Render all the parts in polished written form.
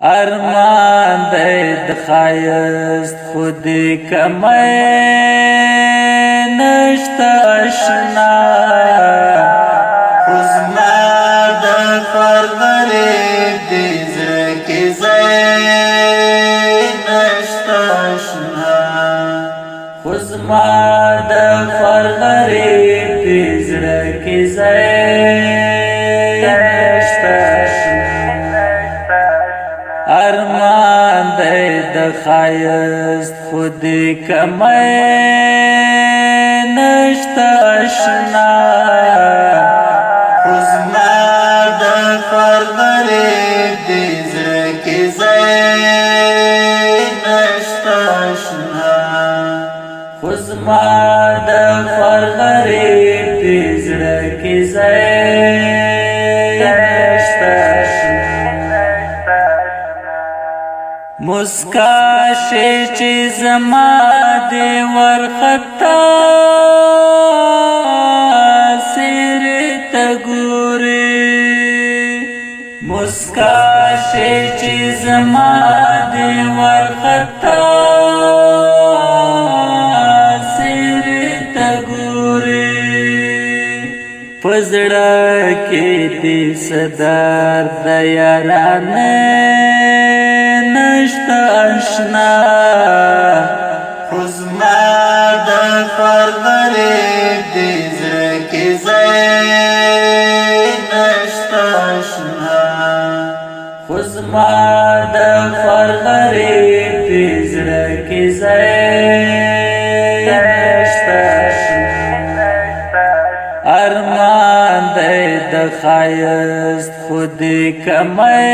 ارمان دی د ښایست خود کمی نشته اشنا خو زما د خوار غریب د زړه کې ځای نشته اشنا خو زما د خوار غریب د زړه کې ځای نشته ارمان دی د ښایست خود کمی نشته اشنا خو زما د خوار غریب د زړه کې ځای نشته اشنا خو زما د خوار غریب د زړه کې ځای نشته مسکا شي چې زما دې ورخطا سیر ته ګورې مسکا شي چې زما دې ورخطا سیر ته ګورې پزړه کې دې صدر د یارانه نشته اشنا خو زما د خوار غریب د زړه کې ځای نشته اشنا خو زما د خوار غریب د زړه کې ځای نشته ارمان دی د ښایست خود کمی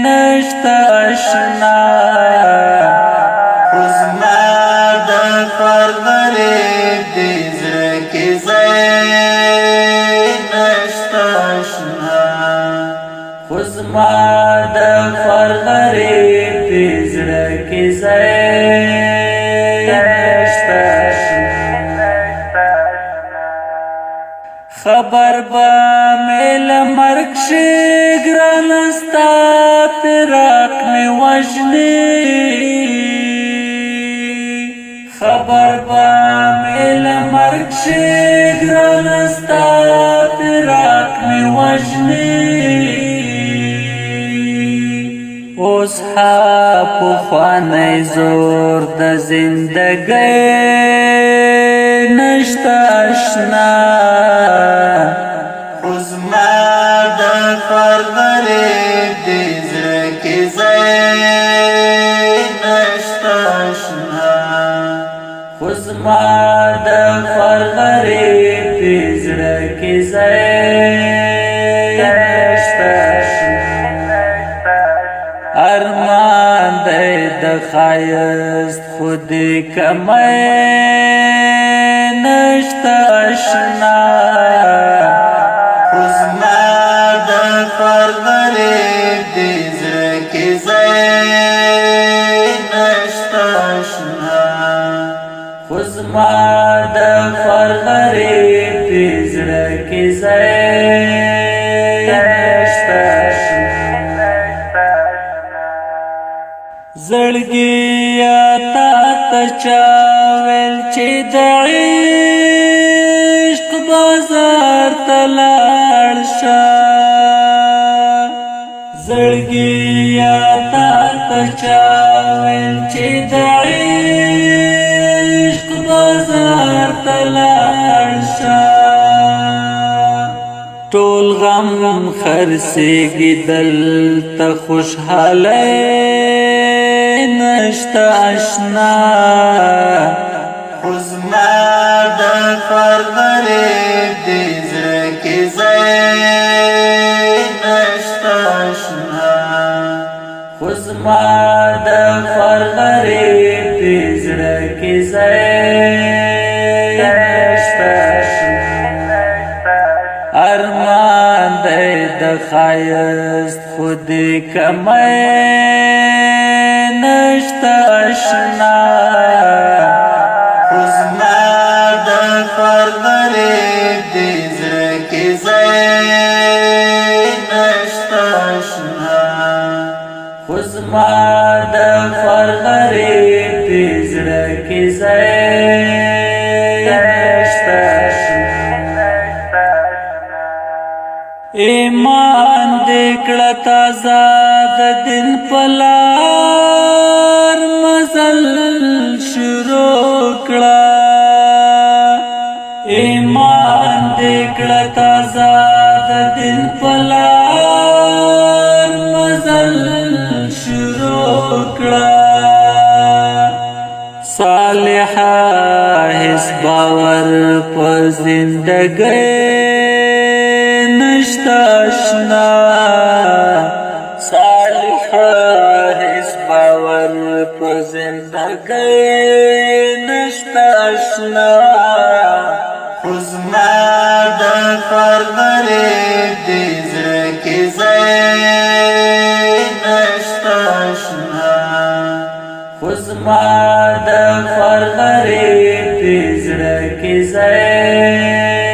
نشته اشنا خو زما د خوار غریب د زړه کې ځای نشته اشنا خو زما د خوار غریب د زړه کې ځای نشته خبر با میل مرگ شی گران ستا فراق می وجنی خبر با میل مرگ شی گران ستا فراق می وجنی اوس ها پخوانی زور د زندګۍ نشته اشنا خو زما د خوار غریب د زړه کې ځای نشته اشنا خو زما د خوار غریب د زړه کې ځای نشته ارمان دی د ښایست خود کمی نشته اشنا خو زما د خوار غریب د زړه کې ځای نشته اشنا خو زما د خوار غریب د زړه کې ځای نشته زړګیا تا ته چا ویل چې د عشق بازار ته لاړ شه زړګیا تا ته چا ویل چې د عشق بازار ته لاړ شه ټول غم خرڅېږي دلته خوشحالۍ نشته اشنا خو زما د خوار غریب د زړه کې ځای نشته اشنا خو زما د خوار غریب د زړه کې ځای نشته ارمان دی د ښایست خود کمی نشته اشنا خو زما د خوار غریب د زړه کې ځای نشته اشنا خو زما د فرغرې په زړه کې ځای نشته ایمان دې کړه تازه د دین په لار مزل شروع کړه ایمان دې کړه تازه د دین په لار مزل شروع کړه صالحه هیڅ باور په زندګۍ نشتا اشنا صالحه هیڅ باور په زندګۍ نشتا اشنا خو زما د فرغرې دې زړه کې ځای نشته اشنا خو زما د فرغرې په زړه کې ځای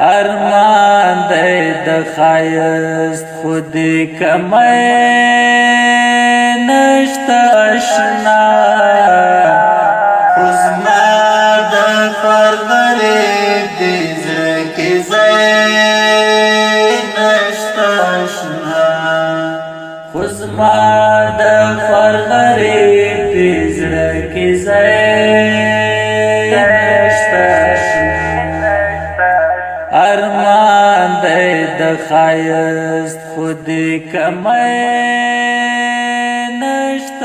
ارمان دی د ښایست خود کمی نشته اشنا خو زما د فرغرې دې زړه کې ځای نشته اشنا خو زما د فرغرې په زړه کې ځای ارمان دی د ښایست خود کمی نشته